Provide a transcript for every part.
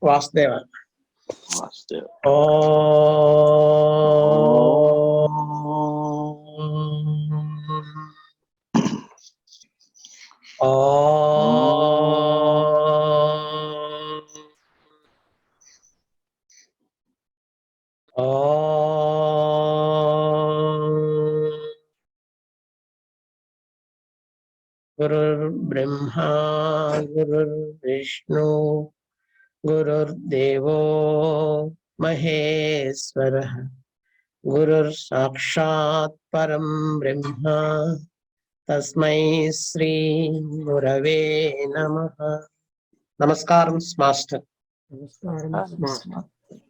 వాసుదేవ. వాసుదేవ. గురుర్బ్రహ్మా గురుర్విష్ణు గురుర్దేవో మహేశ్వరః గురుర్ సాక్షాత్ పరం బ్రహ్మ తస్మై శ్రీ గురవే నమః. నమస్కారం మాస్టర్.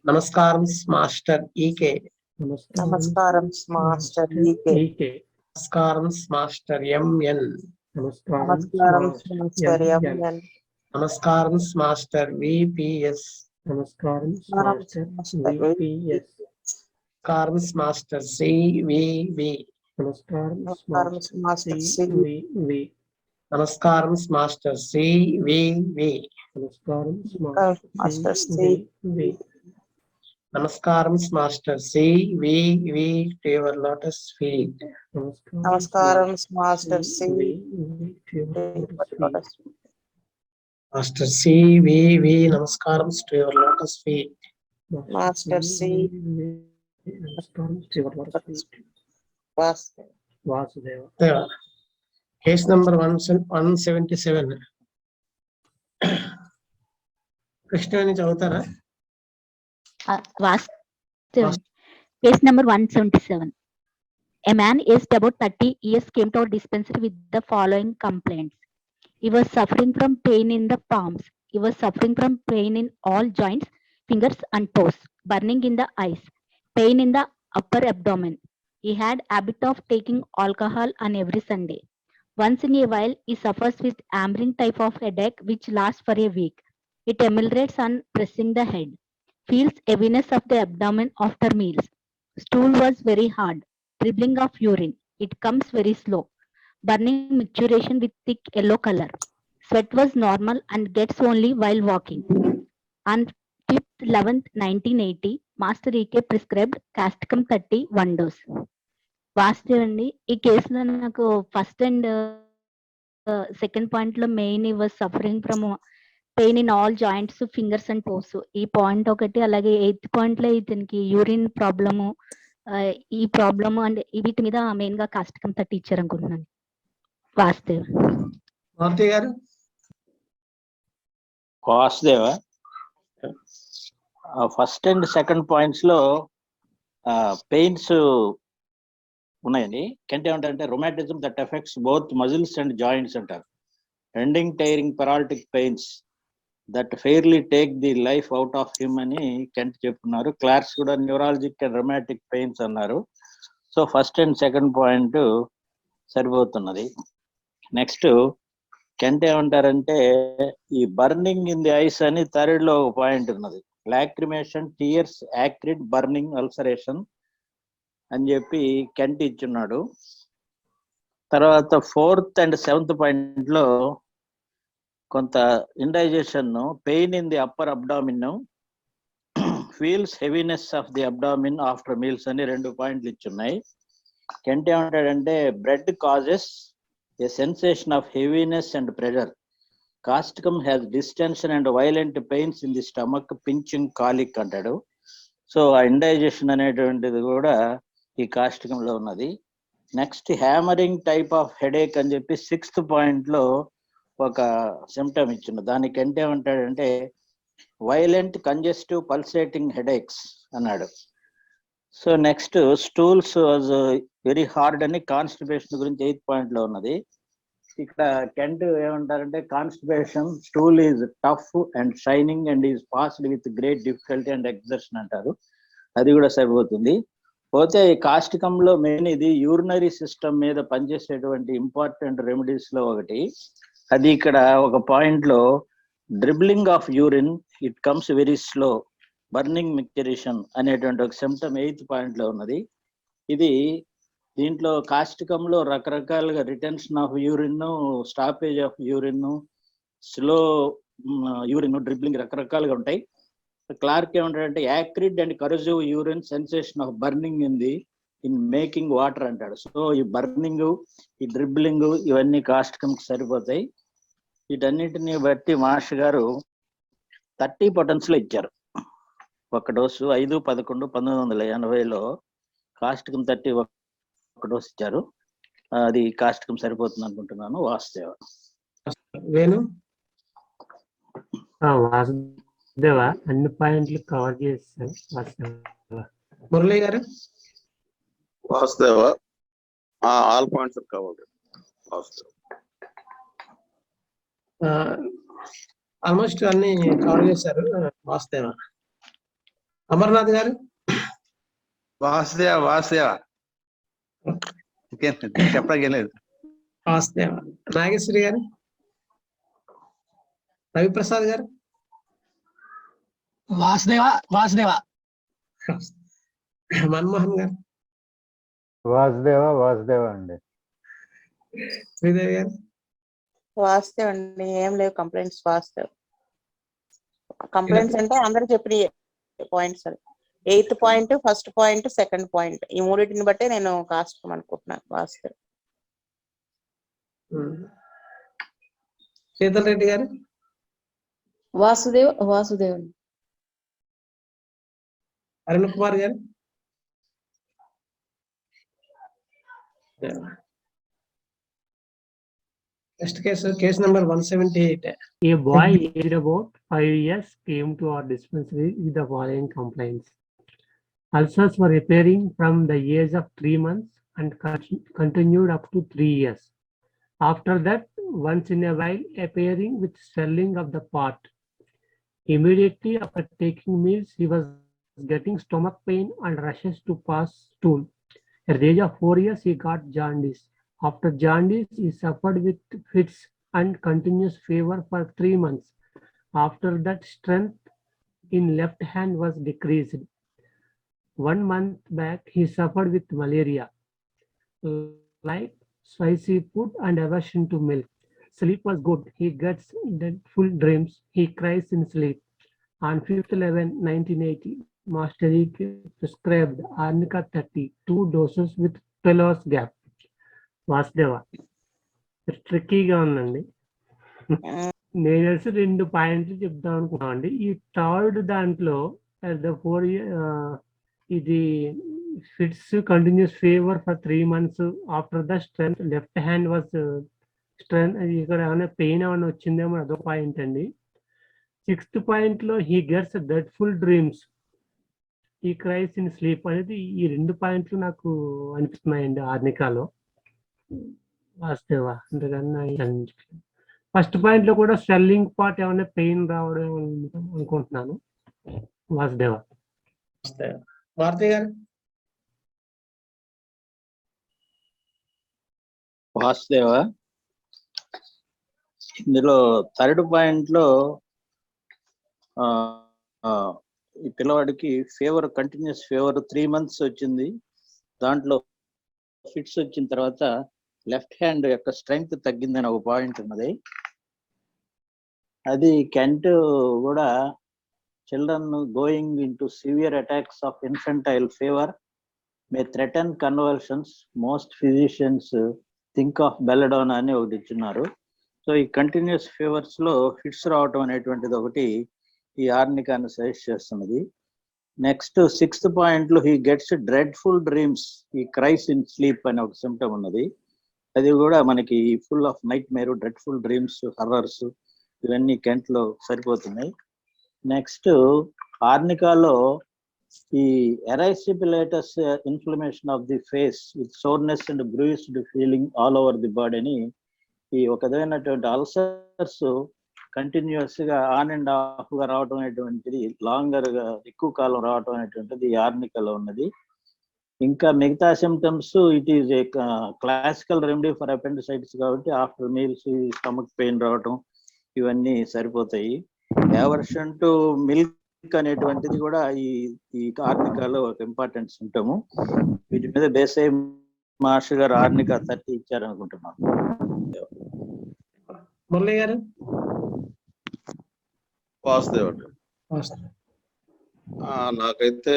నమస్కారం మాస్టర్ ఈకే. నమస్కారం మాస్టర్ ఈకే. నమస్కారం మాస్టర్ ఎంఎన్. నమస్కారం మాస్టర్ ఎంఎన్. నమస్కారం మాస్టర్ విపిఎస్. నమస్కారం మాస్టర్ విపిఎస్. నమస్కారం మాస్టర్ సివివి. నమస్కారం మాస్టర్ సివివి. నమస్కారం మాస్టర్ సివివి. నమస్కారం మాస్టర్ సివివి. నమస్కారం master CVV to your lotus feet. నమస్కారం మాస్టర్ సివివి. మాస్టర్ సివివి నమస్కారం to your lotus feet. Master CVV. Vasudeva. Case number 177. కృష్ణని చదువుతారా? Case number 177. A man aged about 30 years came to our dispensary with the following complaints. He was suffering from pain in the palms. He was suffering from pain in all joints, fingers and toes, burning in the eyes, pain in the upper abdomen. He had habit of taking alcohol on every Sunday. Once in a while, he suffers with hammering type of headache which lasts for a week. It ameliorates on pressing the head. Feels heaviness of the abdomen after meals. Stool was very hard. Dribbling of urine. It comes very slow. Burning micturition with thick yellow color. Sweat was normal and gets only while walking. On 5th 11th 1980, Master EK prescribed Casticum 30 1 dose. వాస్తవండి ఈ కేసులో నాకు first and second point లో main was suffering from pain in all joints, fingers and toes. ఈ point ఒకటి. అలాగే 8th point లో ఇతనికి urine problem, ఈ ప్రాబ్లము అండ్ వీటి మీద మెయిన్ గా కాస్టికం 30 ఇచ్చారు అనుకుంటున్నాను. వాస్తవ్ మారుతి గారు. Vasudeva. First and second points లో పెయిన్స్ ఉన్నాయండి. కంటే ఏమంటారంటే rheumatism that effects both muscles and joints అంటారు. Ending tiring paralytic pains that fairly take the life out of him అని కెంట్ చెప్తున్నారు. క్లార్క్స్ కూడా న్యూరాలజిక్ అండ్ రొమాటిక్ పెయిన్స్ అన్నారు. So first and second point సరిపోతున్నది. Next Kent ఏమంటారంటే ఈ burning in the eyes అని third లో ఒక పాయింట్ ఉన్నది. Lacrimation, tears, acrid, burning, ulceration అని చెప్పి కెంట్ ఇచ్చున్నాడు. తర్వాత 4th అండ్ 7th పాయింట్ లో కొంత indigestion, pain in the upper abdomen, feels heaviness of the abdomen after meals అని 2 పాయింట్లు ఇచ్చున్నాయి. కెంట్ ఏమంటాడంటే bread causes a sensation of heaviness and pressure. Causticum has distension and violent pains in the stomach, pinching, colic అంటాడు. So ఆ indigestion అనేటువంటిది కూడా ఈ కాస్టికంలో ఉన్నది. Next hammering type of headache అని చెప్పి 6th పాయింట్ లో ఒక సిమ్టమ్ ఇచ్చిండు. దానికి అంటే ఏమంటాడంటే వైలెంట్ కంజెస్టివ్ పల్సేటింగ్ హెడేక్స్ అన్నాడు. So next stools was very hard అని కాన్స్టిపేషన్ గురించి 8th పాయింట్ లో ఉన్నది. ఇక్కడ కెంట్ ఏమంటారంటే constipation stool is tough and shining and is passed with great difficulty and exertion అంటారు. అది కూడా సరిపోతుంది. పోతే ఈ కాస్టికంలో మెయిన్ ఇది యూరినరీ సిస్టమ్ మీద పనిచేసేటువంటి ఇంపార్టెంట్ రెమెడీస్ లో ఒకటి. అది ఇక్కడ ఒక పాయింట్ లో dribbling of urine, it comes very slow, burning micturition అనేటువంటి ఒక సిమ్టమ్ 8th పాయింట్ లో ఉన్నది. ఇది దీంట్లో కాస్టికంలో రకరకాలుగా retention of urine, stoppage of urine, slow urine, dribbling రకరకాలుగా ఉంటాయి. క్లార్క్ ఏమంటాడంటే acrid and corrosive urine sensation of burning in making water అంటాడు. సో ఈ బర్నింగ్, ఈ డ్రిబ్లింగ్ ఇవన్నీ కాస్టికంకి సరిపోతాయి. వీటన్నిటిని బట్టి మాస్టర్ గారు 30 పొటెన్స్లో ఇచ్చారు. ఒక డోసు 5/11/1980లో కాస్టికం 30 ఒక డోసు ఇచ్చారు. అది కాస్టికం సరిపోతుంది అనుకుంటున్నాను. వాసుదేవ. వేణు వాసుదేవ అన్ని పాయింట్లు కవర్ చేస్తాను. వాసుదేవ. మురళి గారు Vasudeva all points covered. Vasudeva almost అన్ని కవర్ చేశారు. వాసుదేవ. అమర్నాథ్ గారు వాసుదేవ ఇంకేం చెప్పడానికి లేదు. వాసుదేవ. నాగేశ్వరి గారు, రవిప్రసాద్ గారు, వాసుదేవ మన్మోహన్ గారు, వాసుదేవ అండి. శ్రీదేవి గారు, వాస్తవ్ అండి. ఏం లేవు కంప్లైంట్స్. వాస్తవ్ కంప్లైంట్స్ అంటే అందరు చెప్పిన points. 8th point, 1st point, 2nd point, ఈ మూడింటిని బట్టే నేను కాస్ట్ అనుకుంటున్నాను. వాస్తవ్. శీతల్ రెడ్డి గారు, వాసుదేవ్ అరుణ్ కుమార్ గారు, next case number 178. A boy aged about 5 years came to our dispensary with the following complaints. Ulcers were appearing from the age of 3 months and continued up to 3 years. After that, once in a while, appearing with swelling of the part. Immediately after taking meals, he was getting stomach pain and rushes to pass stool. At the age of 4 years, he got jaundice. After jaundice, he suffered with fits and continuous fever for 3 months. After that, strength in left hand was decreased. 1 month back, he suffered with malaria, like spicy food and aversion to milk. Sleep was good. He gets full dreams. He cries in sleep. On 5/11/1980, Master E prescribed Arnica 30, 2 doses with 12 hours gap. Vasudeva ట్రిక్కీగా ఉందండి. నేను తెలిసి 2 పాయింట్లు చెప్దాం అనుకున్నామండి. ఈ 3rd దాంట్లో ఇది fits, continuous fever for 3 months. After the strength left hand was strength. ఇక్కడ ఏమైనా పెయిన్ ఏమైనా వచ్చిందేమో, అదో పాయింట్ అండి. 6th పాయింట్లో హీ గెట్స్ డ్రెడ్ఫుల్ డ్రీమ్స్, ఈ క్రైస్ ఇన్ స్లీప్ అనేది ఈ 2 పాయింట్లు నాకు అనిపిస్తున్నాయండి ఆర్నికాలో. వాస్తవ అంతకన్నా 1st పాయింట్ లో కూడా స్వెల్లింగ్ పార్ట్ ఏమైనా పెయిన్ రావడం అనుకుంటున్నాను. వాసుదేవ. భారతి గారు, వాసుదేవ. ఇందులో 3rd పాయింట్ లో ఈ పిల్లవాడికి ఫీవర్, కంటిన్యూస్ ఫీవర్ 3 months వచ్చింది. దాంట్లో ఫిట్స్ వచ్చిన తర్వాత లెఫ్ట్ హ్యాండ్ యొక్క స్ట్రెంగ్త్ తగ్గిందని ఒక పాయింట్ ఉన్నది. అది కెంట్ కూడా children going into severe attacks of infantile fever May threaten convulsions, most physicians think of belladonna అని ఒకటి ఇచ్చున్నారు. సో ఈ కంటిన్యూస్ ఫీవర్స్ లో ఫిట్స్ రావటం అనేటువంటిది ఒకటి ఈ ఆర్నికాన్ని సజెస్ట్ చేస్తున్నది. నెక్స్ట్ 6th పాయింట్ లో హీ గెట్స్ డ్రెడ్ఫుల్ డ్రీమ్స్, ఈ క్రైస్ ఇన్ స్లీప్ అనే ఒక సిమ్టమ్ ఉన్నది. అది కూడా మనకి full of nightmares, dreadful dreams, horrors ఇవన్నీ కెంట్ లో సరిపోతున్నాయి. నెక్స్ట్ ఆర్నికాలో ఈ erysipelatous inflammation of the face with soreness and bruised feeling all over the బాడీని, ఈ ఒక విధమైనటువంటి అల్సర్స్ కంటిన్యూస్ గా ఆన్ అండ్ ఆఫ్ గా రావటం అనేటువంటిది, లాంగర్ గా ఎక్కువ కాలం రావటం అనేటువంటిది ఆర్నికాలో ఉన్నది. ఇంకా మిగతా symptoms it is a classical remedy for appendicitis కాబట్టి ఆఫ్టర్ మీల్స్ స్టమక్ పెయిన్ రావటం ఇవన్నీ సరిపోతాయి. యావర్షన్ టు మిల్క్ అనేటువంటిది కూడా ఈ ఆర్నికాలో ఒక ఇంపార్టెంట్ సిమ్టమ్. వీటి మీద బేస్ అయ్యి మాస్టర్ గారు ఆర్నికా 30 ఇచ్చారనుకుంటున్నాను. మురళి గారు, వాసుదేవ. నాకైతే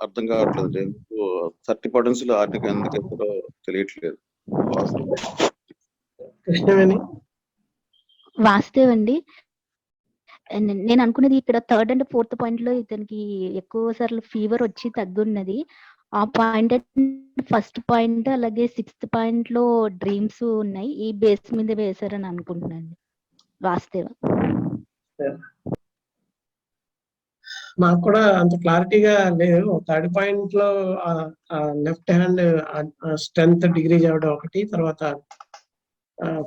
అర్థం కావట్లేదు. 30 పొటెన్స్ లో ఆర్టికల్ ఎందుకు ఎప్పుడో తెలియట్లేదు. వాస్తవం. కృష్ణవేణి వాస్తవ్ అండి. నేను అనుకున్నది ఇక్కడ థర్డ్ అండ్ ఫోర్త్ పాయింట్ లో ఇతనికి ఎక్కువ సార్లు ఫీవర్ వచ్చి తగ్గున్నది. ఆ పాయింట్ ఫస్ట్ పాయింట్ అలాగే సిక్స్త్ పాయింట్ లో డ్రీమ్స్ ఉన్నాయి. ఈ బేస్ మీద వేశారని అనుకుంటున్నాను. వాస్తవ నాకు కూడా అంత క్లారిటీగా లేదు. థర్డ్ పాయింట్ లో లెఫ్ట్ హ్యాండ్ స్ట్రెంత్ డిగ్రీ చేయడం ఒకటి, తర్వాత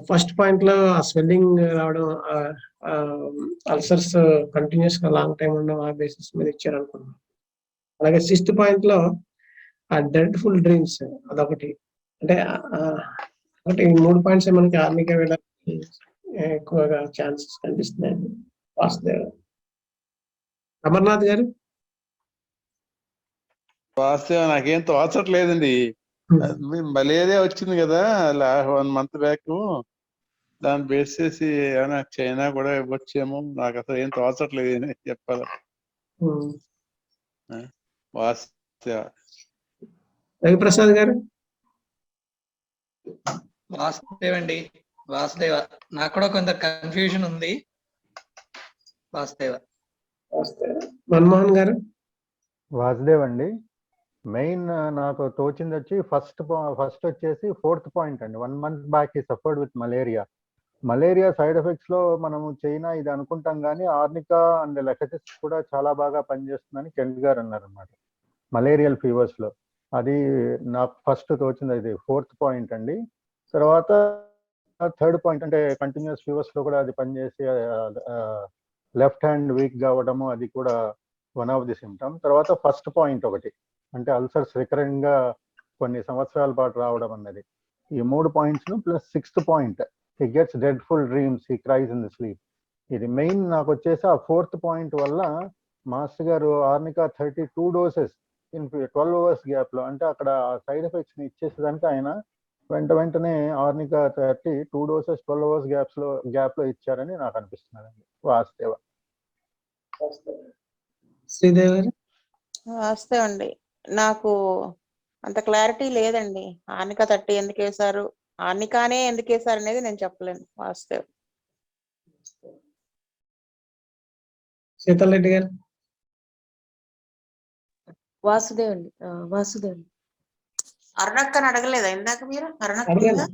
ఫస్ట్ పాయింట్ లో ఆ స్వెల్లింగ్ రావడం, అల్సర్స్ కంటిన్యూస్ గా లాంగ్ టైం ఉండడం, ఆ బేసిస్ మీద ఇచ్చారు అనుకున్నాను. అలాగే సిక్స్త్ పాయింట్ లో ఆ డెడ్ఫుల్ డ్రీమ్స్ అదొకటి. అంటే అంటే ఈ 3 పాయింట్స్ మనకి ఆర్మీగా వెళ్ళడానికి ఎక్కువగా ఛాన్సెస్ కనిపిస్తున్నాయండి. వాసుదేవ్. అమర్నాథ్ గారు వాస్తవం నాకేం తోచట్లేదండి. మలేరియా వచ్చింది కదా 1 month బ్యాక్, దాన్ని బేస్ చేసి ఏమైనా చైనా కూడా ఇవ్వచ్చేమో. నాకు అసలు ఏం తోచట్లేదు చెప్పాలి. వాస్తవ రవిప్రసాద్ గారు. వాసుదేవ్ అండి. వాసుదేవ. నాకు కూడా కొంత కన్ఫ్యూజన్ ఉంది. వాసుదేవ. మన్మోహన్ గారు. వాసుదేవ్ అండి. మెయిన్ నాకు తోచింది వచ్చి ఫస్ట్ వచ్చేసి 4th పాయింట్ అండి. 1 month బ్యాక్ ఈ suffered with malaria side effects లో మనము చైనా ఇది అనుకుంటాం, కానీ ఆర్నికా అండ్ లెకటిస్ కూడా చాలా బాగా పనిచేస్తుందని కెంట్ గారు అన్నారు అనమాట మలేరియల్ ఫీవర్స్ లో. అది నాకు ఫస్ట్ తోచింది, అది 4th పాయింట్ అండి. తర్వాత 3rd పాయింట్ అంటే కంటిన్యూస్ ఫీవర్స్ లో కూడా అది పనిచేసి లెఫ్ట్ హ్యాండ్ వీక్ కావడము, అది కూడా వన్ ఆఫ్ ది సిమ్టమ్. తర్వాత ఫస్ట్ పాయింట్ ఒకటి అంటే అల్సర్స్ రికరెంట్ గా కొన్ని సంవత్సరాల పాటు రావడం అన్నది. ఈ 3 points plus 6th point he gets dreadful dreams, he cries in the sleep. ఇది మెయిన్ నాకు వచ్చేసి ఆ 4th పాయింట్ వల్ల మాస్టర్ గారు arnica 32 doses in 12 hours gap లో, అంటే అక్కడ సైడ్ ఎఫెక్ట్స్ ని ఇచ్చేసేదానికి ఆయన వెంటనే ఆర్నికా 32 doses 12 hours గ్యాప్ లో ఇచ్చారని నాకు అనిపిస్తున్నదండి. వాస్తవ. శ్రీదేవి గారు. వాస్తవం అండి. నాకు అంత క్లారిటీ లేదండి. ఆర్నికా 30 ఎందుకు వేశారు, ఆర్నికానే ఎందుకు వేశారు అనేది నేను చెప్పలేను. వాస్తవం. శీతల్ రెడ్డి గారు. వాసుదేవ్ అండి. వాసుదేవ్. అరుణక్కని అడగలేదా ఇందాక మీరు?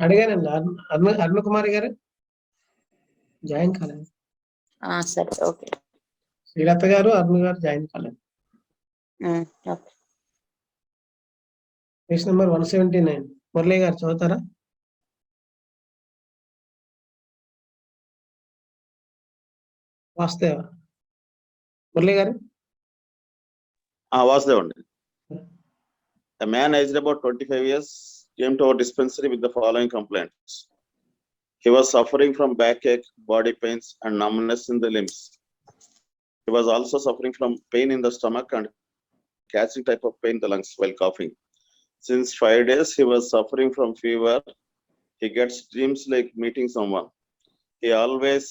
అడిగానండి. అరుణ కుమారి గారు జాయిన్ కాలేదు. సరే, ఓకే. శ్రీలత గారు, అరుణ్ గారు జాయిన్ కాలేదు. Page number 179. మురళి గారు చదువుతారా? వాస్తవ. మురళి గారు. వాసుదేవ్ అండి. A man aged about 25 years came to our dispensary with the following complaints. He was suffering from backache, body pains, and numbness in the limbs. He was also suffering from pain in the stomach and catching type of pain in the lungs while coughing. Since 5 days, he was suffering from fever. He gets dreams like meeting someone. He always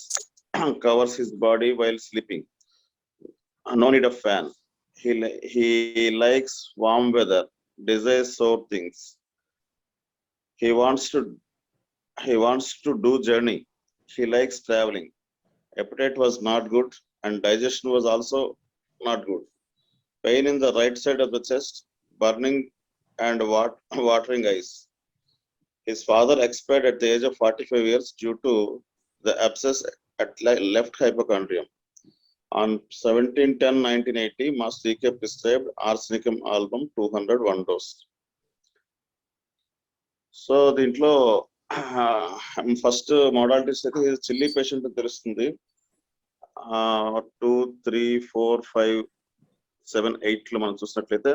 covers his body while sleeping. No need of fan. He likes warm weather, desires sour things. He wants to do journey. He likes traveling. Appetite was not good and digestion was also not good. Pain in the right side of the chest, burning and watering eyes. His father expired at the age of 45 years due to the abscess at left hypochondrium. On 17/10/1980, Master E.K. prescribed arsenicum album 201 dose. So దీంట్లో first modalities అయితే chilli patient తెలుస్తుంది. 2, 3, 4, 5, 7, 8 లో మనం చూసినట్లయితే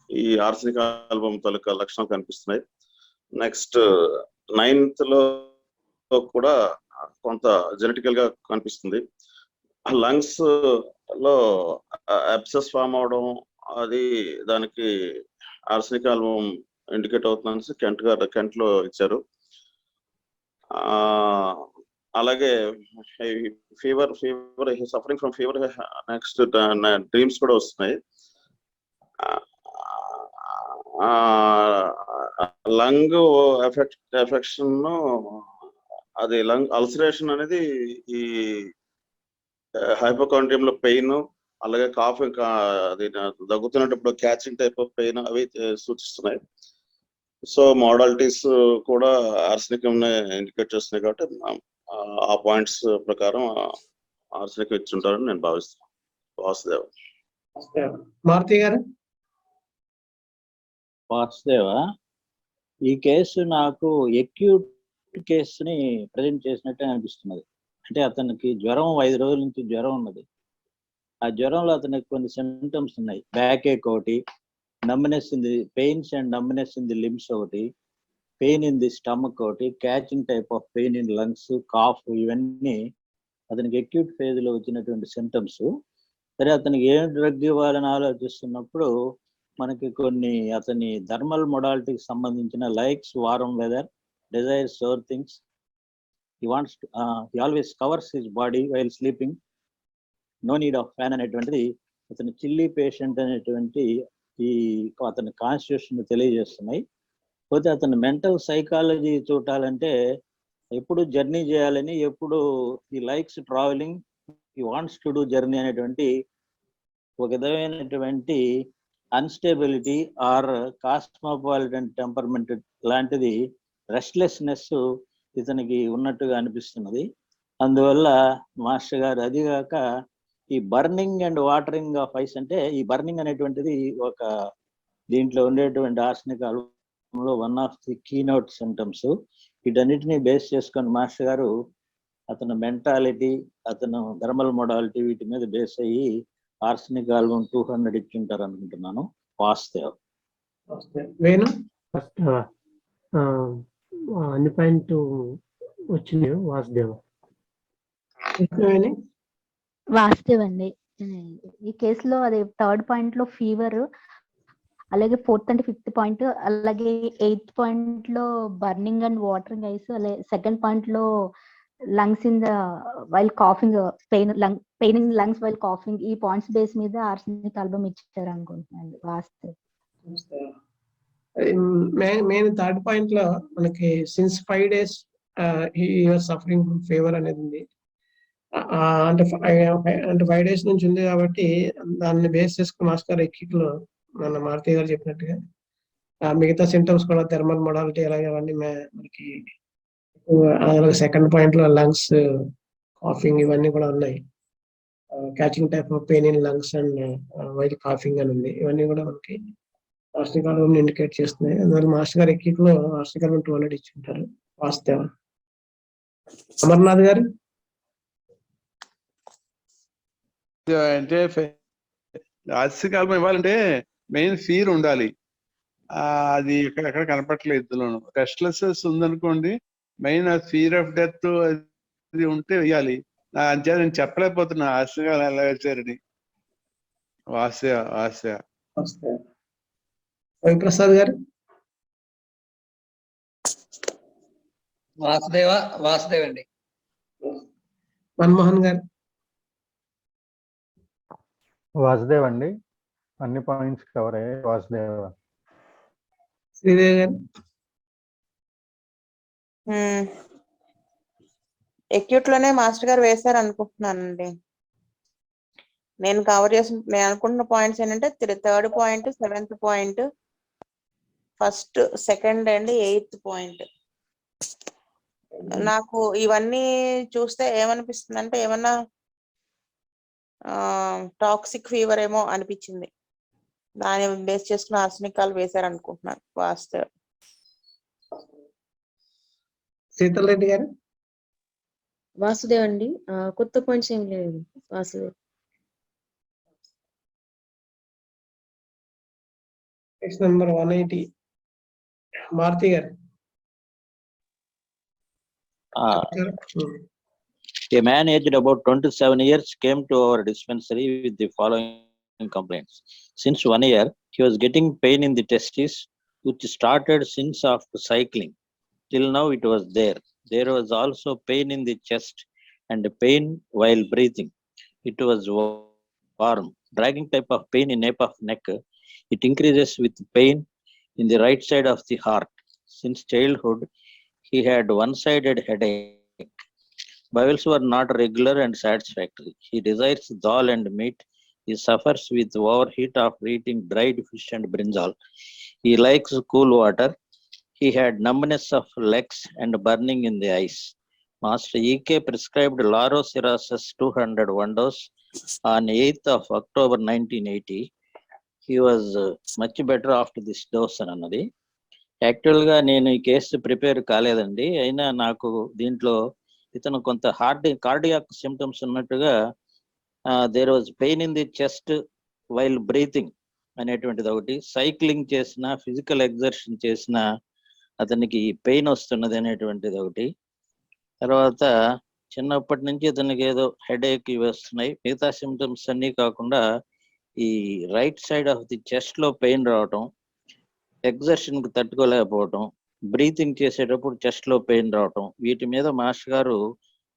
ఈ arsenic album తాలూకా లక్షణాలు కనిపిస్తున్నాయి. Next 9th లో కూడా కొంత జెనెటికల్ గా కనిపిస్తుంది. లంగ్స్ లో అబ్సెస్ ఫామ్ అవడం, అది దానికి ఆర్సెనిక్ ఆల్బమ్ ఇండికేట్ అవుతుందని కెంట్ లో ఇచ్చారు. అలాగే fever suffering from fever, next dreams కూడా వస్తున్నాయి. లంగ్ ఎఫెక్షన్, అది లంగ్ అల్సరేషన్ అనేది ఈ హైపోకాండ్రియం లో పెయిన్, అలాగే కాఫింగ్, అది దగ్గుతున్నప్పుడు క్యాచింగ్ టైప్ ఆఫ్ పెయిన్ అవి సూచిస్తున్నాయి. సో మోడాలిటీస్ కూడా ఆర్సెనిక్ ఇండికేట్ చేస్తున్నాయి కాబట్టి ఆ పాయింట్స్ ప్రకారం ఆర్సెనిక్ ఇచ్చుంటారని నేను భావిస్తున్నాను. వాసుదేవ్. మారుతి గారు. వాసుదేవ, ఈ కేసు నాకు ఎక్యూట్ కేసుని ప్రజెంట్ చేసినట్టే అనిపిస్తున్నది. అంటే అతనికి జ్వరం 5 రోజుల నుంచి జ్వరం ఉన్నది. ఆ జ్వరంలో అతనికి కొన్ని సిమ్టమ్స్ ఉన్నాయి. బ్యాక్ ఏక్ ఒకటి, numbness in the pains and numbness in the limbs ఒకటి, పెయిన్ ఇన్ ది స్టమక్ ఒకటి, catching type of pain in lungs, cough, ఇవన్నీ అతనికి ఎక్యూట్ ఫేజ్ లో వచ్చినటువంటి సిమ్టమ్స్. సరే, అతనికి ఏం డ్రగ్ ఇవ్వాలని ఆలోచిస్తున్నప్పుడు మనకి కొన్ని అతని థర్మల్ మొడాలిటీకి సంబంధించిన likes warm weather, desires sour things, he always covers his body while sleeping, no need of fan అనేటువంటిది అతని చిల్లీ పేషెంట్ అనేటువంటి ఈ అతని కాన్స్టిట్యూషన్ తెలియజేస్తున్నాయి. పోతే అతని మెంటల్ సైకాలజీ చూడాలంటే ఎప్పుడు జర్నీ చేయాలని, ఎప్పుడు he likes travelling, he wants to do journey అనేటువంటి ఒక విధమైనటువంటి అన్స్టేబిలిటీ ఆర్ కాస్మోపాలిటన్ టెంపర్మెంట్ లాంటిది, రెస్ట్లెస్నెస్ ఇతనికి ఉన్నట్టుగా అనిపిస్తున్నది. అందువల్ల మాస్టర్ గారు, అదిగాక ఈ burning and watering of eyes, అంటే ఈ బర్నింగ్ అనేటువంటిది ఒక దీంట్లో ఉండేటువంటి ఆర్సెనిక్ ఆల్బమ్లో one of the keynote symptoms. వీటన్నిటిని బేస్ చేసుకొని మాస్టర్ గారు అతను మెంటాలిటీ, అతను థర్మల్ మోడాలిటీ, వీటి మీద బేస్ అయ్యి ఆర్సెనిక్ ఆల్బమ్ 200 ఇచ్చింటారు అనుకుంటున్నాను. వాసుదేవ్. వేణు. ఫస్ట్ అన్ని పాయింట్ వచ్చినాయి. వాసుదేవ్. వాస్తవ్ అండి. ఈ కేసులో అది 3rd పాయింట్ లో ఫీవర్, అలాగే 4th and 5th పాయింట్, అలాగే 8th పాయింట్ లో బర్నింగ్ అండ్ వాటరింగ్ ఐస్, అలాగే 2nd పాయింట్ లో lungs in the while coughing, pain in lungs while coughing. ఈ పాయింట్స్ బేస్ మీద ఆర్సెనిక్ ఆల్బమ్ ఇచ్చారు అనుకుంటున్నాను. వాస్తవ్. మెయిన్ 3rd పాయింట్ లో మనకి since 5 days he was suffering from fever అనేది ఉంది. అంటే 5 days నుంచి ఉంది కాబట్టి దాన్ని బేస్ చేసుకుని మాస్టర్ ఎక్కిట్లో మన మారుతి గారు చెప్పినట్టుగా మిగతా సింటమ్స్ కూడా థర్మల్ మొడాలిటీ అలాగే అవన్నీ మనకి 2nd పాయింట్ లో లంగ్స్ కాఫింగ్ ఇవన్నీ కూడా ఉన్నాయి. Catching type of pain in lungs and while coughing అని ఉంది. ఇవన్నీ కూడా మనకి ఆర్సెనిక్ ఆల్బమ్ ఇండికేట్ చేస్తున్నాయి. అందువల్ల మాస్టర్ గారు ఎక్కిట్లో ఆర్సెనిక్ ఆల్బమ్ 200 ఇచ్చుంటారు. వాస్తవ. అమర్నాథ్ గారు. అంటే ఆర్సెనిక్ ఆల్బమ్ ఇవ్వాలంటే మెయిన్ ఫీర్ ఉండాలి. అది ఎక్కడ కనపట్లేదు ఇందులోను. రెస్ట్లెస్నెస్ ఉందనుకోండి, మెయిన్ ఫీర్ ఆఫ్ డెత్ అది ఉంటే వేయాలి. అంతే నేను చెప్పలేకపోతున్నా ఆర్సెనిక్ ఆల్బమ్ ఎలా వచ్చారని. వాస్య రవిప్రసాద్ గారు. వాసుదేవ్ అండి. మన్మోహన్ గారు. వాసుదేవ్ అండి. అన్ని పాయింట్స్ కవర్ అయ్యాయి. వాసుదేవ్. శ్రీదేవి గారు. ఎక్యూట్ లోనే మాస్టర్ గారు వేశారు అనుకుంటున్నానండి. నేను అనుకుంటున్న పాయింట్స్ ఏంటంటే 3rd point, 7th point, 1st, 2nd and 8th point. నాకు ఇవన్నీ చూస్తే ఏమనిపిస్తుంది అంటే ఏమన్నా టాక్సిక్ ఫీవర్ ఏమో అనిపించింది. దాన్ని బేస్ చేసుకుని ఆర్సెనిక్ ఆల్బమ్ వేశారు అనుకుంటున్నాను. వాస్తవ. శీతల్ రెడ్డి గారు. వాసుదేవ్ అండి. కొత్త పాయింట్స్ ఏం లేదు. వాసుదేవ్. నెంబర్ 180 మారుతి గారు. A man aged about 27 years came to our dispensary with the following complaints. Since 1 year, he was getting pain in the testes, which started since after cycling. Till now, it was there. There was also pain in the chest and pain while breathing. It was warm, dragging type of pain in nape of neck. It increases with pain in the right side of the heart. Since childhood, he had one-sided headache. Bowels were not regular and satisfactory. He desires dal and meat. He suffers with overheat after eating dried fish and brinjal. He likes cool water. He had numbness of legs and burning in the eyes. Master E.K. prescribed Larosirasus 201 dose on 8th of October 1980. He was much better after this dose అని అన్నది. యాక్చువల్గా నేను ఈ case prepare కాలేదండి, అయినా నాకు దీంట్లో ఇతను కొంత కార్డియాక్ సిమ్టమ్స్ ఉన్నట్టుగా there was pain in the chest while breathing అనేటువంటిది ఒకటి, సైక్లింగ్ చేసిన ఫిజికల్ ఎగ్జర్షన్ చేసిన అతనికి పెయిన్ వస్తున్నది అనేటువంటిది ఒకటి, తర్వాత చిన్నప్పటి నుంచి ఇతనికి ఏదో హెడేక్ ఇవి వస్తున్నాయి. మిగతా సిమ్టమ్స్ అన్నీ కాకుండా ఈ right side of the chest లో పెయిన్ రావటం, ఎగ్జర్షన్ కి తట్టుకోలేకపోవటం, బ్రీతింగ్ చేసేటప్పుడు చెస్ట్ లో పెయిన్ రావటం, వీటి మీద మాస్టర్ గారు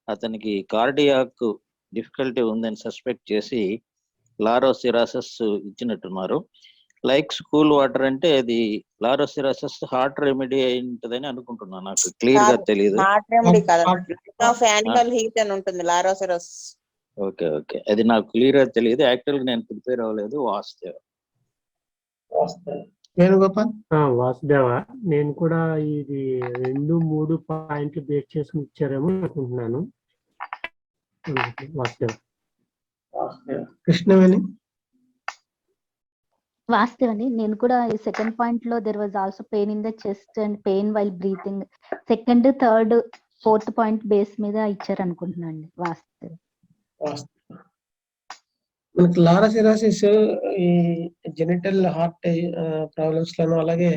అతనికి కార్డియాక్ డిఫికల్టీ ఉందని సస్పెక్ట్ చేసి లారోసిరాసస్ ఇచ్చినట్టున్నారు. లైక్స్ కూల్ వాటర్ అంటే అది లారోసిరాసస్ హార్ట్ రెమెడీ అయి ఉంటుందని అనుకుంటున్నాను, నాకు క్లియర్ గా తెలియదు. యానిమల్ హీట్ అని ఉంటుంది లారోసిరస్. ఓకే ఓకే, అది నాకు క్లియర్ గా తెలియదు. యాక్చువల్ గా నేను ప్రిపేర్ అవ్వలేదు. వాస్తవ వాసుదేవ, నేను కూడా ఇది 2-3 పాయింట్లు బేస్ చేసుకుని ఇచ్చారేమో అనుకుంటున్నాను. వాసుదేవ. కృష్ణవేణి. వాస్తవని నేను కూడా ఈ సెకండ్ పాయింట్ లో there was also pain in the chest and pain while breathing, second, third, fourth point base మీద ఇచ్చారు అనుకుంటున్నాను అండి. వాస్తవం మనకి లారోసిరాసిస్ ఈ జెనిటల్ హార్ట్ ప్రాబ్లమ్స్ లను, అలాగే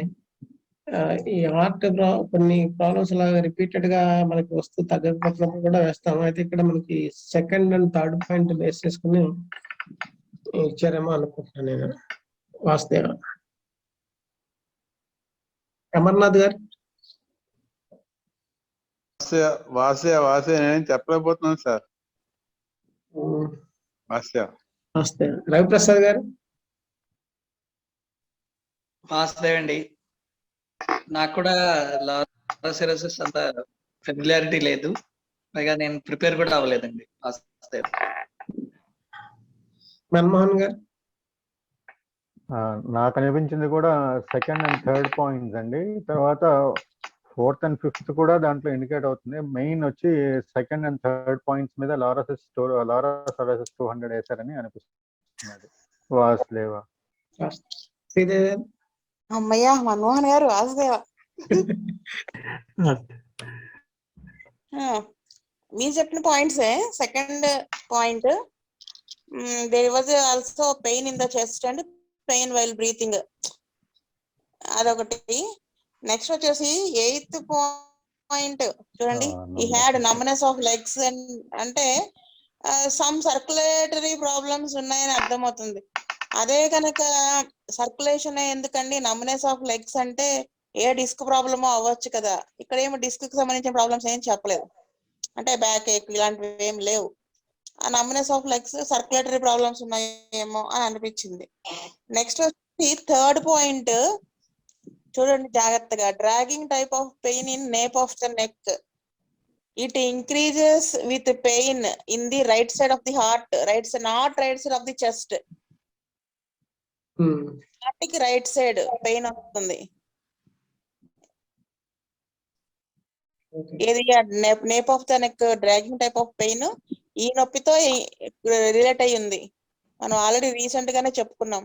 ఈ హార్ట్ కొన్ని ప్రాబ్లమ్స్ లాగా రిపీటెడ్ గా మనకి వస్తూ తగ్గకపోతున్నప్పుడు కూడా వేస్తాము. అయితే ఇక్కడ మనకి second and third point base చేసుకుని ఇచ్చారేమో అనుకుంటున్నాను నేను. వాసుదేవ. అమర్నాథ్ గారు. వాసే నేను చెప్పలేకపోతున్నాను సార్. వాసుదేవ. రవిప్రసాద్ గారు. వాసుదేవ్ అండి, నాకు కూడా లారోసిరసిస్ అంత ఫెమిలియారిటీ లేదు, పైగా నేను ప్రిపేర్ కూడా అవ్వలేదండి. వాసుదేవ్. మన్మోహన్ గారు. నాకు అనిపించింది కూడా సెకండ్ అండ్ థర్డ్ పాయింట్స్ అండి. తర్వాత ఫోర్త్ అండ్ ఫిఫ్త్ కూడా దాంట్లో ఇండికేట్ అవుతుంది. మెయిన్ వచ్చి సెకండ్ అండ్ థర్డ్ పాయింట్స్ మీద లారోసిరాసిస్ 200 వేశారని అనిపిస్తున్నది. వాసుదేవ. అమ్మయ్యా, మన్మోహన్ గారు. వాసుదేవ. మీరు చెప్పిన పాయింట్సే. Second point, there was also pain in the chest and pain while breathing, అదొకటి. నెక్స్ట్ వచ్చేసి 8th పాయింట్ చూడండి, he had numbness of legs అంటే సమ్ సర్క్యులేటరీ ప్రాబ్లమ్స్ ఉన్నాయని అర్థమవుతుంది. అదే కనుక సర్క్యులేషన్ ఎందుకండి, నమ్నెస్ ఆఫ్ లెగ్స్ అంటే ఏ డిస్క్ ప్రాబ్లమో అవ్వచ్చు కదా. ఇక్కడ ఏమో డిస్క్ కి సంబంధించిన ప్రాబ్లమ్స్ ఏం చెప్పలేదు, అంటే బ్యాక్ ఏక్ ఇలాంటివి ఏం లేవు. ఆ numbness of legs circulatory problems ఉన్నాయేమో అని అనిపించింది. నెక్స్ట్ వచ్చి థర్డ్ పాయింట్ చూడండి జాగ్రత్తగా, dragging type of pain in nape of the neck. It increases with pain in the right side of the heart, right side, not right side of the chest. హార్ట్కి right side pain వస్తుంది. ఏది nape of the neck dragging type of pain ఈ నొప్పితో relate అయ్యి ఉంది. మనం already recent గానే చెప్పుకున్నాం.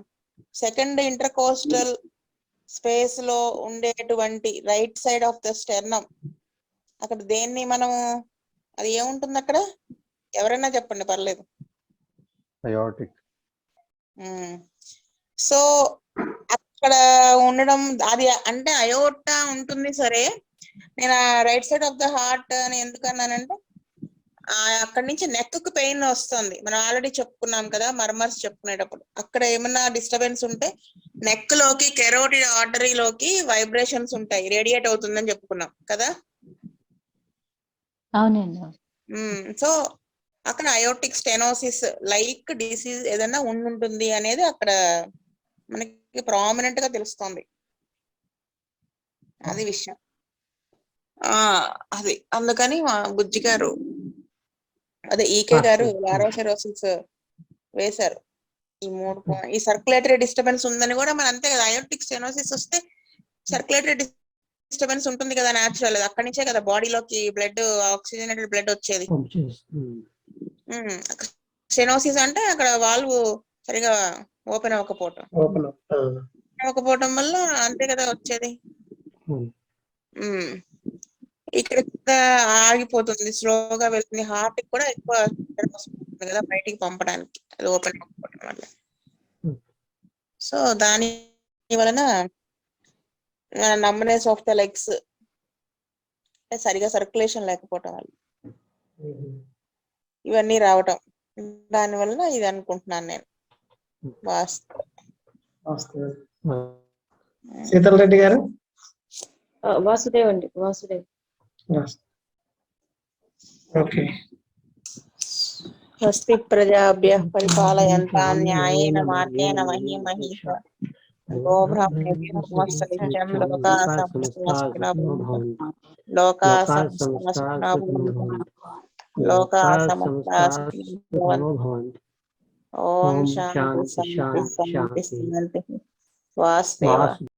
సెకండ్ ఇంటర్కోస్టల్ స్పేస్ లో ఉండేటువంటి right side of the sternum, అక్కడ దేన్ని మనము, అది ఏముంటుంది అక్కడ, ఎవరైనా చెప్పండి పర్లేదు. అయోర్టిక్. సో అక్కడ ఉండడం, అది అంటే అయోర్టా ఉంటుంది సరే. నేను right side of the heart అని ఎందుకన్నానంటే అక్కడి నుంచి నెక్ కు పెయిన్ వస్తుంది. మనం ఆల్రెడీ చెప్పుకున్నాం కదా మర్మర్స్ చెప్పుకునేటప్పుడు, అక్కడ ఏమన్నా డిస్టర్బెన్స్ ఉంటే నెక్ లోకి కెరోటిడ్ ఆర్టరీలోకి వైబ్రేషన్స్ ఉంటాయి, రేడియేట్ అవుతుందని చెప్పుకున్నాం కదా. అవునండి. సో అక్కడ అయోటిక్ స్టెనోసిస్ లైక్ డిసీజ్ ఏదైనా ఉంటుంది అనేది అక్కడ మనకి ప్రామినెంట్ గా తెలుస్తుంది. అది విషయం. అది అందుకని మా బుజ్జి గారు అదే ఈకే గారు లారోసిరోసిస్ వేశారు. ఈ 3 ఈ సర్క్యులేటరీ డిస్టర్బెన్స్ ఉందని కూడా మన అంతే కదా, అయోటిక్ స్టెనోసిస్ వస్తే సర్క్యులేటరీ డిస్టర్బెన్స్ ఉంటుంది కదా న్యాచురల్, అక్కడి నుంచే కదా బాడీలోకి బ్లడ్ ఆక్సిజనేటెడ్ బ్లడ్ వచ్చేది. స్టెనోసిస్ అంటే అక్కడ వాల్వ్ సరిగా ఓపెన్ అవ్వకపోవటం వల్ల అంతే కదా వచ్చేది. ఇక్కడ ఆగిపోతుంది, స్లోగా వెళ్తుంది, హార్ట్ కి కూడా ఎక్కువ వస్తుంది కదా బయటికి పంపడానికి, అది ఓపెన్ అవ్వకపోవడం వల్ల. సో దాని వలన నమ్మనేస్ ఆఫ్ ద లెగ్స్ సరిగా సర్క్యులేషన్ లేకపోవటం వల్ల ఇవన్నీ రావటం, దాని వలన ఇది అనుకుంటున్నాను నేను. శీతల్ రెడ్డి గారు. వాసుదేవ్ అండి, వాసుదేవ్. ఓకే. స్వస్తి ప్రజాభ్యః పరిపాలయంతాం న్యాయేన మార్గేణ మహీమహీః గోబ్రాహ్మణేభ్యः నమస్సలిత్యం లోకాః సమస్తాః సుఖినో భవంతు. లోకాః సమస్తాః సుఖినో భవంతు. లోకాః సమస్తాః సుఖినో భవంతు. ఓం శాంతి శాంతి శాంతి శాంతి. వాసుదేవ.